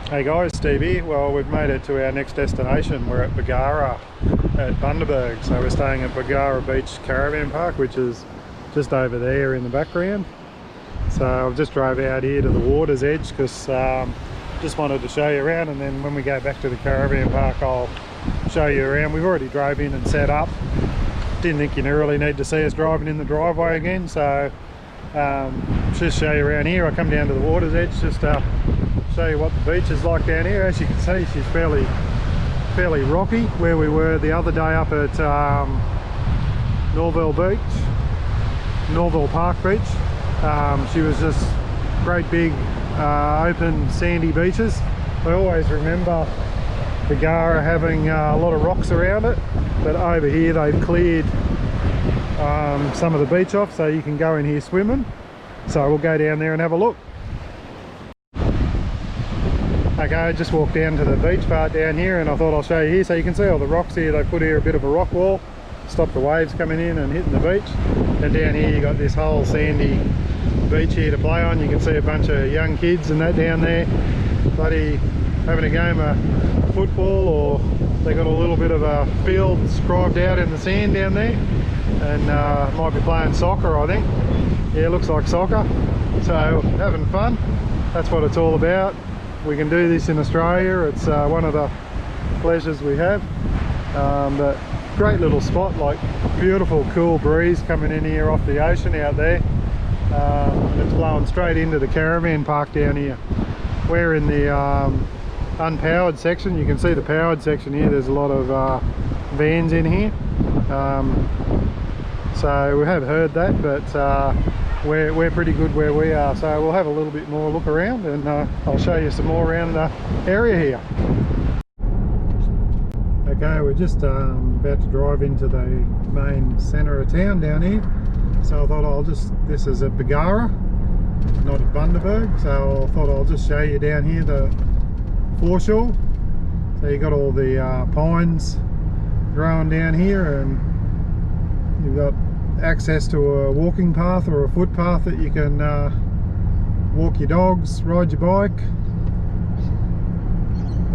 Hey guys, Steve here. Well, we've made it to our next destination. We're at Bargara at Bundaberg. So we're staying at Bargara Beach Caravan Park, which is just over there in the background. So I've just drove out here to the water's edge because just wanted to show you around, and then when we go back to the caravan park I'll show you around. We've already drove in and set up. Didn't think you really need to see us driving in the driveway again, so just show you around here. I come down to the water's edge just to show you what the beach is like down here. As you can see, she's fairly rocky. Where we were the other day up at Norville Park Beach, she was just great big open sandy beaches. I always remember Bargara having a lot of rocks around it, but over here they've cleared some of the beach off so you can go in here swimming. So we'll go down there and have a look. Okay, I just walked down to the beach part down here, and I thought I'll show you here. So you can see all the rocks here. They put here a bit of a rock wall, stop the waves coming in and hitting the beach. And down here you got this whole sandy beach here to play on. You can see a bunch of young kids and that down there, bloody having a game of football, or they got a little bit of a field scribed out in the sand down there, and might be playing soccer, I think. Yeah, looks like soccer. So having fun, that's what it's all about. We can do this in Australia. It's one of the pleasures we have. But great little spot, like beautiful cool breeze coming in here off the ocean out there. It's blowing straight into the caravan park down here. We're in the unpowered section. You can see the powered section here. There's a lot of vans in here. So we have heard that, but we're pretty good where we are. So we'll have a little bit more look around, and I'll show you some more around the area here. Okay, we're just about to drive into the main centre of town down here. So I thought this is at Bargara, not at Bundaberg. So I thought I'll just show you down here the foreshore. So you got all the pines growing down here, and you've got access to a walking path or a footpath that you can walk your dogs, ride your bike,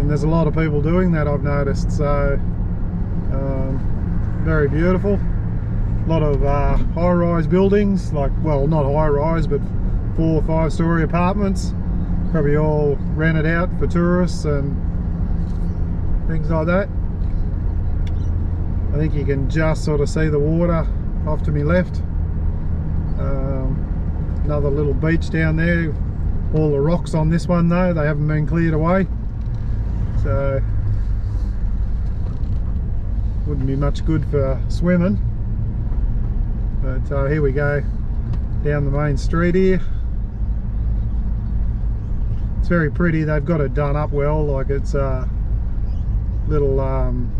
and there's a lot of people doing that, I've noticed. So very beautiful. A lot of high-rise buildings, like, well, not high-rise, but 4 or 5 story apartments, probably all rented out for tourists and things like that. I think you can just sort of see the water off to my left. Another little beach down there. All the rocks on this one though, they haven't been cleared away, so wouldn't be much good for swimming. But here we go down the main street here. It's very pretty. They've got it done up well, like it's little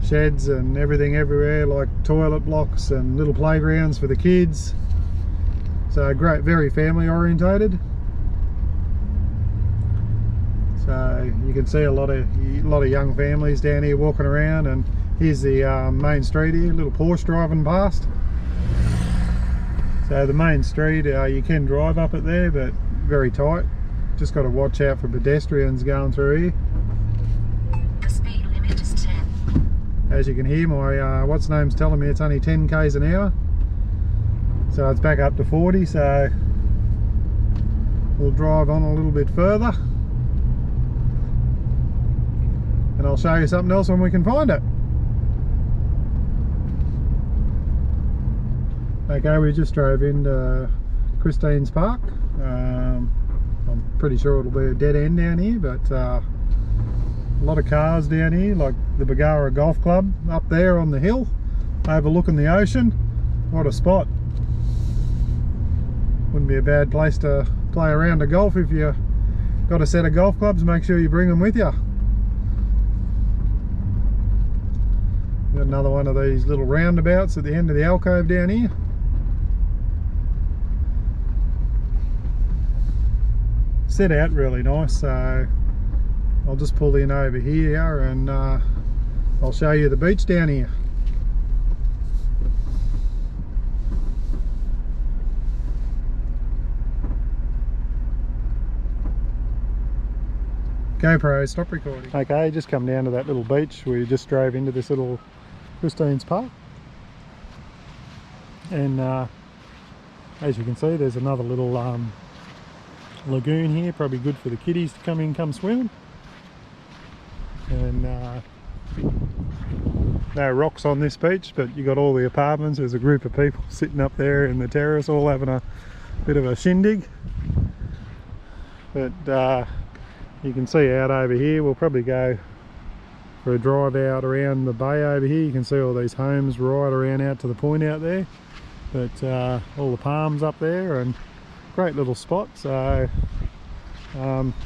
sheds and everything everywhere, like toilet blocks and little playgrounds for the kids. So great, very family orientated. So you can see a lot of young families down here walking around, and here's the main street here, little Porsche driving past. So the main street, you can drive up it there, but very tight. Just got to watch out for pedestrians going through here. The speed limit is 10. As you can hear, my what's name's telling me it's only 10 k's an hour, so it's back up to 40. So we'll drive on a little bit further, and I'll show you something else when we can find it. Okay, we just drove into Christine's Park. I'm pretty sure it'll be a dead end down here, but a lot of cars down here, like the Bargara Golf Club up there on the hill overlooking the ocean. What a spot. Wouldn't be a bad place to play a round of golf. If you got a set of golf clubs, make sure you bring them with you. Got another one of these little roundabouts at the end of the alcove down here. Set out really nice, so I'll just pull in over here and I'll show you the beach down here. GoPro, stop recording. Okay, just come down to that little beach. We just drove into this little Christine's Park. And as you can see, there's another little lagoon here, probably good for the kiddies to come swimming. And no rocks on this beach, but you got all the apartments. There's a group of people sitting up there in the terrace, all having a bit of a shindig. But you can see out over here, we'll probably go for a drive out around the bay over here. You can see all these homes right around out to the point out there. But all the palms up there, and great little spot. So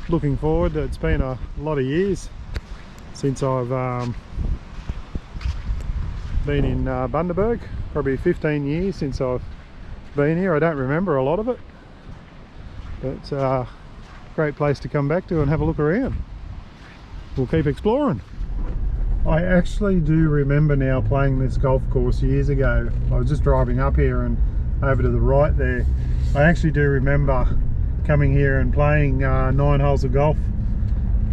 looking forward. It's been a lot of years since I've been in Bundaberg. Probably 15 years since I've been here. I don't remember a lot of it, but great place to come back to and have a look around. We'll keep exploring. I actually do remember now playing this golf course years ago. I was just driving up here and over to the right there. I actually do remember coming here and playing 9 holes of golf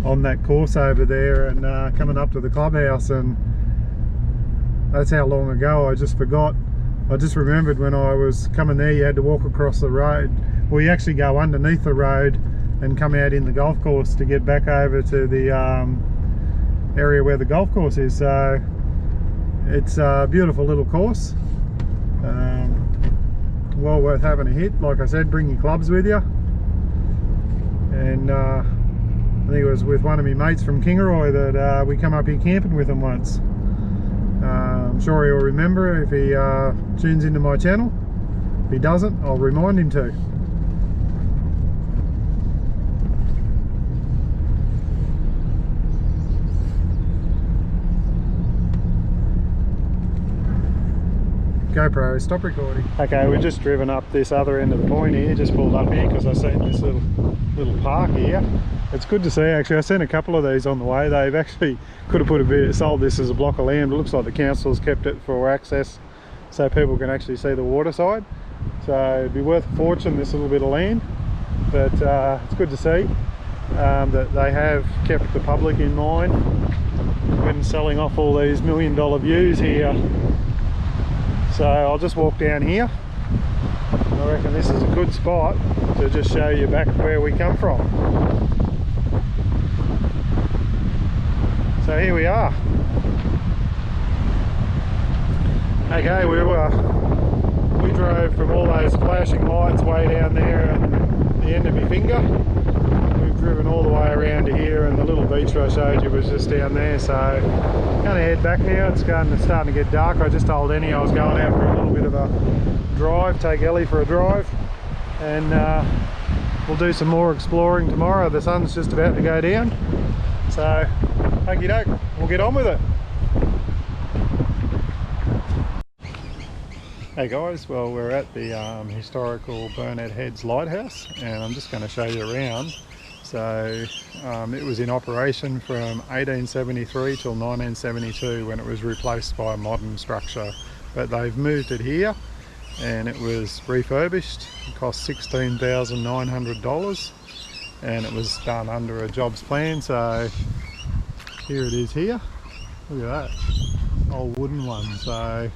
on that course over there, and coming up to the clubhouse, and that's how long ago. I just forgot. I just remembered when I was coming there, you had to walk across the road. Well, you actually go underneath the road and come out in the golf course to get back over to the area where the golf course is. So it's a beautiful little course, well worth having a hit. Like I said, bring your clubs with you. And I think it was with one of my mates from Kingaroy that we come up here camping with him once. I'm sure he'll remember if he tunes into my channel. If he doesn't, I'll remind him to. GoPro, stop recording. Okay, we've just driven up this other end of the point here, just pulled up here because I seen this little park here. It's good to see actually. I seen a couple of these on the way. They've actually could have put a bit, sold this as a block of land. It looks like the council's kept it for access so people can actually see the water side. So it'd be worth a fortune, this little bit of land. But it's good to see that they have kept the public in mind when selling off all these $1 million views here. So I'll just walk down here. I reckon this is a good spot to just show you back where we come from. So here we are. Okay, we drove from all those flashing lights way down there at the end of my finger. We've driven all the way around to here, and the little beach I showed you was just down there. So gonna head back now. It's starting to get dark. I just told Annie I was going out for a little bit of a drive, take Ellie for a drive, and we'll do some more exploring tomorrow. The sun's just about to go down, so okie doke, we'll get on with it. Hey guys, well we're at the historical Burnett Heads Lighthouse, and I'm just going to show you around. So it was in operation from 1873 till 1972 when it was replaced by a modern structure, but they've moved it here and it was refurbished. It cost $16,900 and it was done under a jobs plan. So here it is here. Look at that old wooden one. So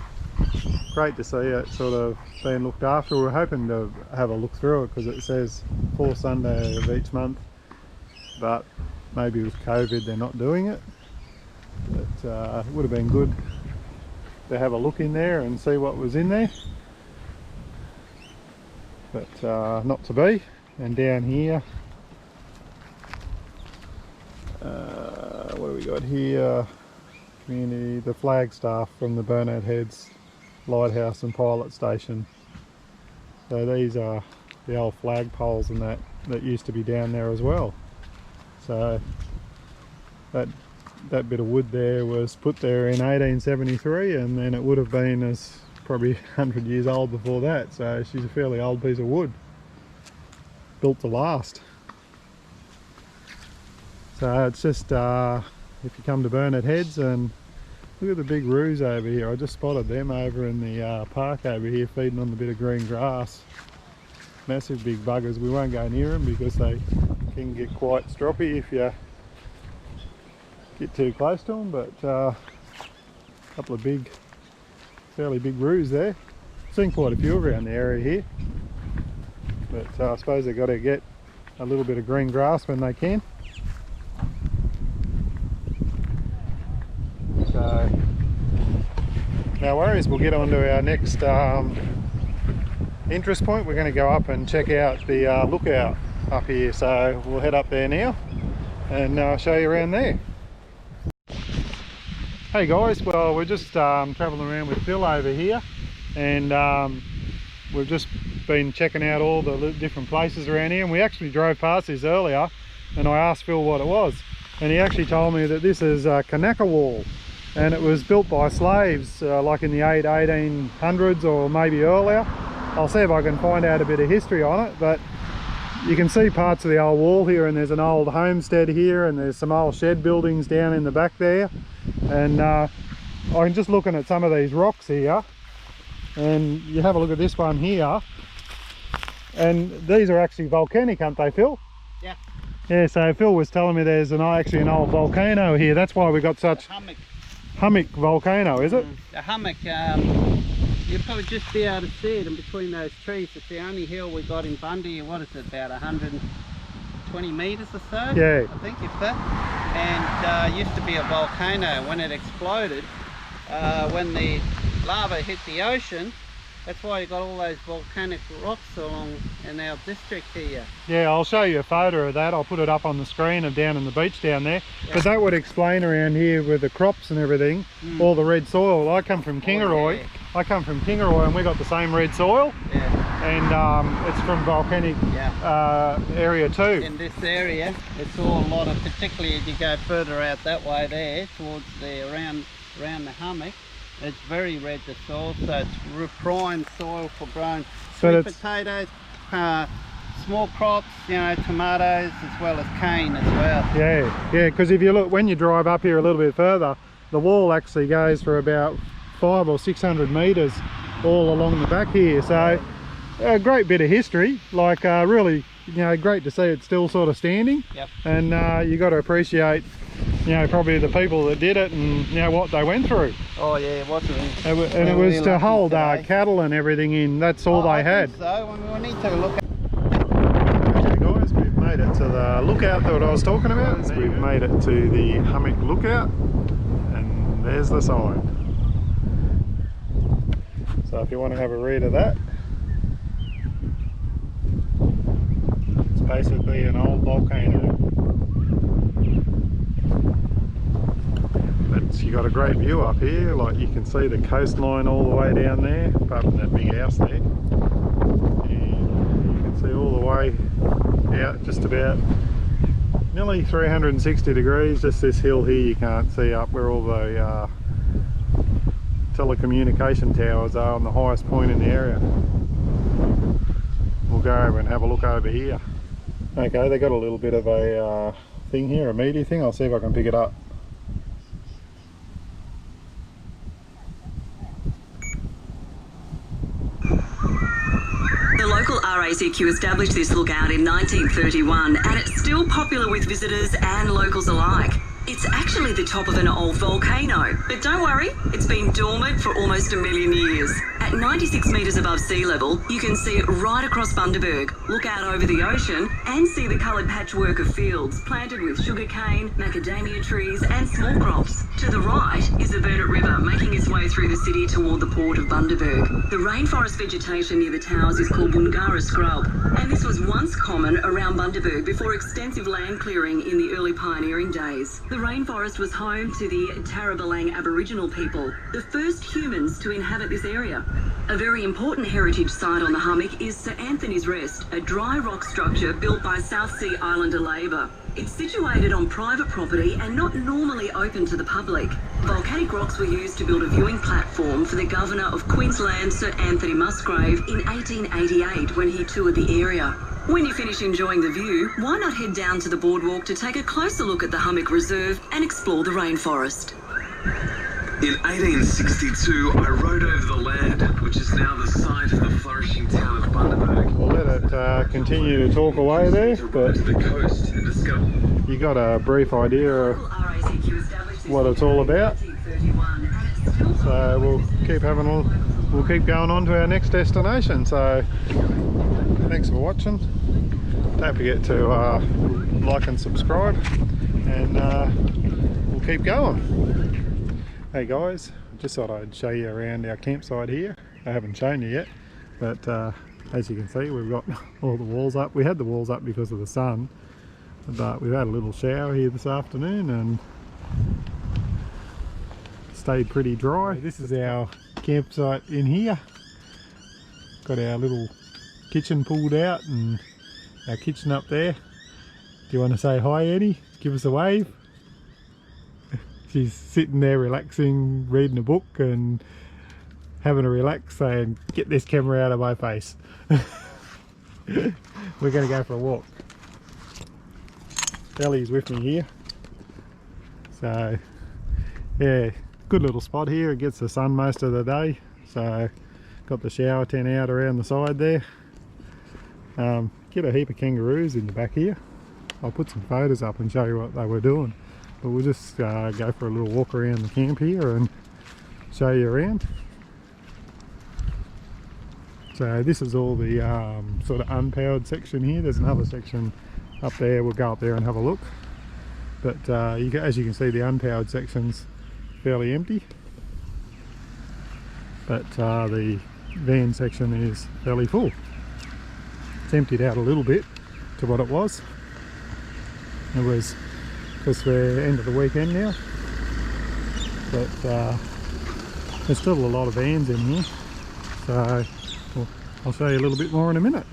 great to see it sort of being looked after. We're hoping to have a look through it because it says 4th Sunday of each month, but maybe with COVID they're not doing it. But it would have been good to have a look in there and see what was in there, but not to be. And down here, what do we got here? Community, the Flagstaff from the Burnett Heads Lighthouse and Pilot Station. So these are the old flag poles and that used to be down there as well. So that bit of wood there was put there in 1873, and then it would have been as probably 100 years old before that. So she's a fairly old piece of wood, built to last. So it's just if you come to Burnett Heads, and look at the big roos over here. I just spotted them over in the park over here feeding on the bit of green grass. Massive big buggers. We won't go near them because they can get quite stroppy if you get too close to them, but a couple of big, fairly big roos there. Seen quite a few around the area here, but I suppose they've got to get a little bit of green grass when they can. So no worries, we'll get on to our next interest point. We're going to go up and check out the lookout up here, so we'll head up there now and show you around there. Hey guys, well we're just travelling around with Phil over here, and we've just been checking out all the different places around here, and we actually drove past this earlier and I asked Phil what it was, and he actually told me that this is Kaneka Wall, and it was built by slaves like in the 1800s or maybe earlier. I'll see if I can find out a bit of history on it, but you can see parts of the old wall here, and there's an old homestead here, and there's some old shed buildings down in the back there. And I'm just looking at some of these rocks here, and you have a look at this one here, and these are actually volcanic, aren't they, Phil? Yeah. Yeah, so Phil was telling me there's actually an old volcano here. That's why we got such hummock volcano, is it? The hummock, you'll probably just be able to see it in between those trees. It's the only hill we got in Bundy. What is it, about 120 metres or so? Yeah. I think, if that. And used to be a volcano. When it exploded, when the lava hit the ocean, that's why you got all those volcanic rocks along in our district here. Yeah, I'll show you a photo of that. I'll put it up on the screen of down in the beach down there. Yeah. But that would explain around here with the crops and everything, all the red soil. I come from Kingaroy. Yeah. I come from Kingaroy, and we got the same red soil. Yeah. And it's from volcanic area too. In this area, it's all a lot of, particularly as you go further out that way there, towards the around the hummock. It's very red, the soil, so it's prime soil for growing sweet potatoes, small crops, you know, tomatoes, as well as cane as well. Yeah, yeah, because if you look, when you drive up here a little bit further, the wall actually goes for about 500 or 600 metres all along the back here. So a great bit of history, like really, you know, great to see it still sort of standing. Yep. And you got to appreciate, you know, probably the people that did it and, you know, what they went through. Oh yeah, it wasn't. And it was really to hold cattle and everything in. That's all they had. So we need to look at. Okay guys, we've made it to the lookout that I was talking about. We've made it to the hummock lookout, and there's the sign. So if you want to have a read of that, it's basically an old volcano. But you got a great view up here, like you can see the coastline all the way down there, apart from that big house there. And you can see all the way out, just about nearly 360 degrees. Just this hill here you can't see up where all the telecommunication towers are on the highest point in the area. We'll go over and have a look over here. Okay, they got a little bit of a thing here, a meaty thing. I'll see if I can pick it up. The local RACQ established this lookout in 1931, and it's still popular with visitors and locals alike. It's actually the top of an old volcano, but don't worry, it's been dormant for almost 1 million years. At 96 metres above sea level, you can see it right across Bundaberg, look out over the ocean, and see the coloured patchwork of fields planted with sugarcane, macadamia trees, and small crops. To the right is the Burnett River, making its way through the city toward the port of Bundaberg. The rainforest vegetation near the towers is called Bargara scrub, and this was once common around Bundaberg before extensive land clearing in the early pioneering days. The rainforest was home to the Tarrabalang Aboriginal people, the first humans to inhabit this area. A very important heritage site on the hummock is Sir Anthony's Rest, a dry rock structure built by South Sea Islander labour. It's situated on private property and not normally open to the public. Volcanic rocks were used to build a viewing platform for the Governor of Queensland, Sir Anthony Musgrave, in 1888 when he toured the area. When you finish enjoying the view, why not head down to the boardwalk to take a closer look at the Hummock Reserve and explore the rainforest. In 1862, I rode over the land, which is now the site of the flourishing town of Bundaberg. We'll let it continue to talk away there, but to the coast and discover. You got a brief idea of what it's all about. So we'll keep going on to our next destination. So thanks for watching. Don't forget to like and subscribe, and we'll keep going. Hey guys, just thought I'd show you around our campsite here. I haven't shown you yet, but as you can see, we've got all the walls up. We had the walls up because of the sun, but we've had a little shower here this afternoon and stayed pretty dry. This is our campsite in here. Got our little kitchen pulled out and our kitchen up there. Do you want to say hi, Eddie? Give us a wave. She's sitting there relaxing, reading a book and having a relax, saying, get this camera out of my face. We're going to go for a walk. Ellie's with me here. So yeah, good little spot here. It gets the sun most of the day. So got the shower tent out around the side there. Get a heap of kangaroos in the back here. I'll put some photos up and show you what they were doing. But we'll just go for a little walk around the camp here and show you around. So this is all the sort of unpowered section here. There's another section up there. We'll go up there and have a look. But as you can see, the unpowered section's fairly empty. But the van section is fairly full. It's emptied out a little bit to what it was. It was because we're end of the weekend now. But there's still a lot of vans in here. So I'll show you a little bit more in a minute.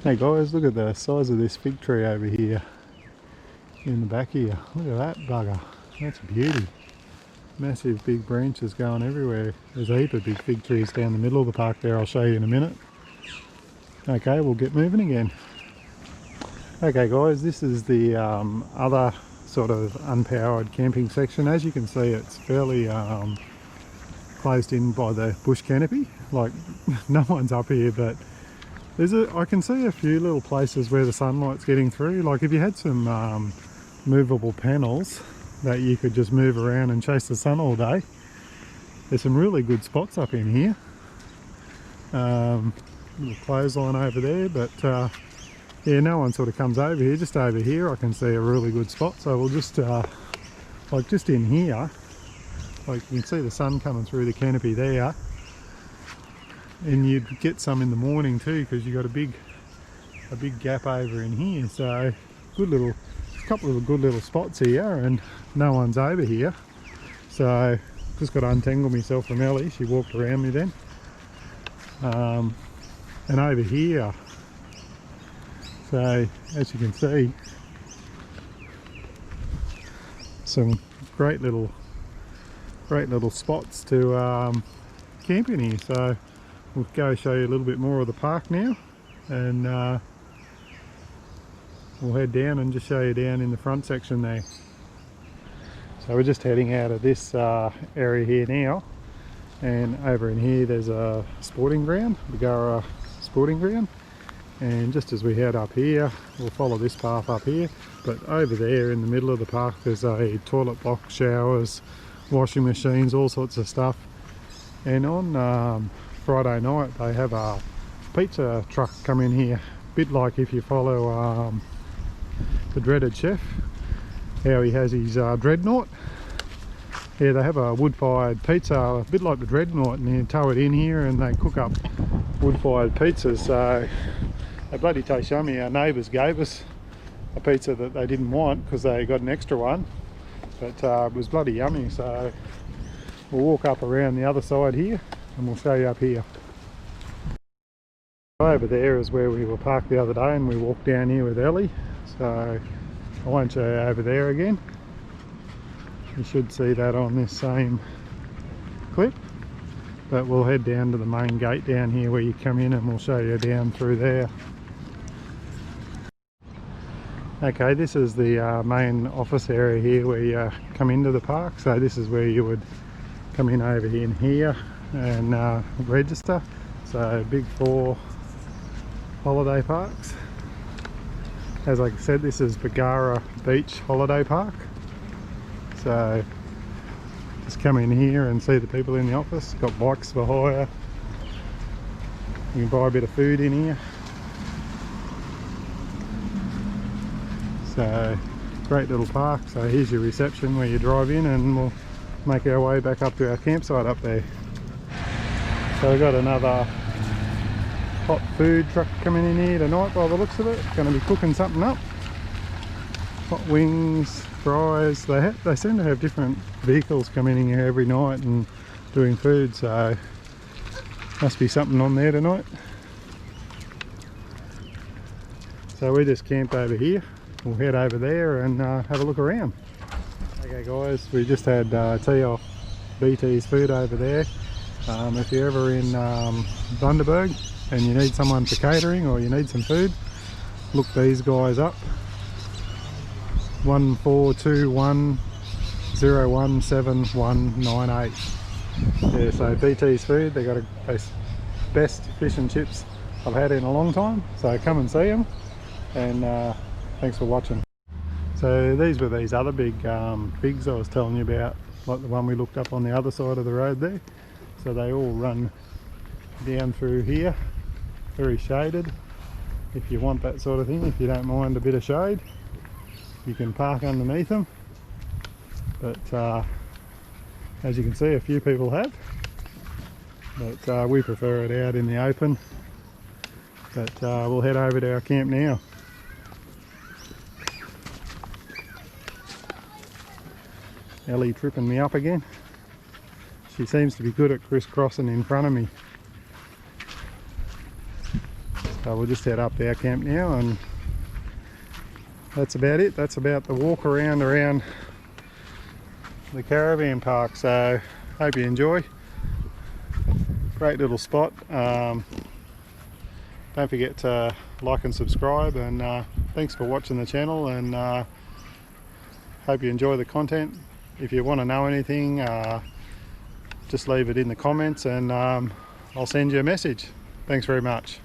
Hey guys, look at the size of this fig tree over here in the back here. Look at that bugger. That's a beauty. Massive big branches going everywhere. There's a heap of big fig trees down the middle of the park there. I'll show you in a minute. Okay, we'll get moving again. Okay guys, this is the other sort of unpowered camping section. As you can see, it's fairly closed in by the bush canopy. Like, no one's up here, but I can see a few little places where the sunlight's getting through. Like if you had some movable panels that you could just move around and chase the sun all day, there's some really good spots up in here. Little clothesline over there, but yeah, no one sort of comes over here. Just over here I can see a really good spot, so we'll just like just in here, like you can see the sun coming through the canopy there, and you'd get some in the morning too, because you've got a big gap over in here. So couple of good little spots here, and no one's over here. So just got to untangle myself from Ellie. She walked around me then. And over here, so as you can see, some great little spots to camp in here. So we'll go show you a little bit more of the park now, and we'll head down and just show you down in the front section there. So we're just heading out of this area here now, and over in here there's a sporting ground, Bargara sporting ground, and just as we head up here, we'll follow this path up here, but over there in the middle of the park there's a toilet block, showers, washing machines, all sorts of stuff. And on Friday night they have a pizza truck come in here, a bit like if you follow the dreaded chef, how he has his dreadnought. Yeah, they have a wood-fired pizza, a bit like the dreadnought, and you tow it in here and they cook up wood-fired pizzas. So they bloody taste yummy. Our neighbours gave us a pizza that they didn't want because they got an extra one, but it was bloody yummy. So we'll walk up around the other side here and we'll show you up here. Over there is where we were parked the other day, and we walked down here with Ellie, so I won't show you over there again. You should see that on this same clip, but we'll head down to the main gate down here where you come in, and we'll show you down through there. Okay, this is the main office area here where you come into the park. So this is where you would come in over here and register. So big 4 holiday parks. As I said, this is Bargara Beach Holiday Park. so just come in here and see the people in the office. Got bikes for hire. You can buy a bit of food in here. So great little park. So here's your reception where you drive in, and we'll make our way back up to our campsite up there. So we've got another hot food truck coming in here tonight by the looks of it. Going to be cooking something up. Hot wings, fries. They seem to have different vehicles coming in here every night and doing food, so must be something on there tonight. So we just camped over here. We'll head over there and have a look around. Okay guys, we just had tea off BT's food over there. If you're ever in Bundaberg and you need someone for catering or you need some food, look these guys up. 1421017198. Yeah, so BT's food, they got a best fish and chips I've had in a long time, so come and see them, and thanks for watching. So these were these other big figs I was telling you about, like the one we looked up on the other side of the road there. So they all run down through here, very shaded. If you want that sort of thing, if you don't mind a bit of shade, you can park underneath them. But as you can see, a few people have, but we prefer it out in the open. But we'll head over to our camp now. Ellie tripping me up again. She seems to be good at crisscrossing in front of me. So we'll just head up to our camp now, and that's about it. That's about the walk around the caravan park. So hope you enjoy. Great little spot. Don't forget to like and subscribe, and thanks for watching the channel, and hope you enjoy the content. If you want to know anything, just leave it in the comments, and I'll send you a message. Thanks very much.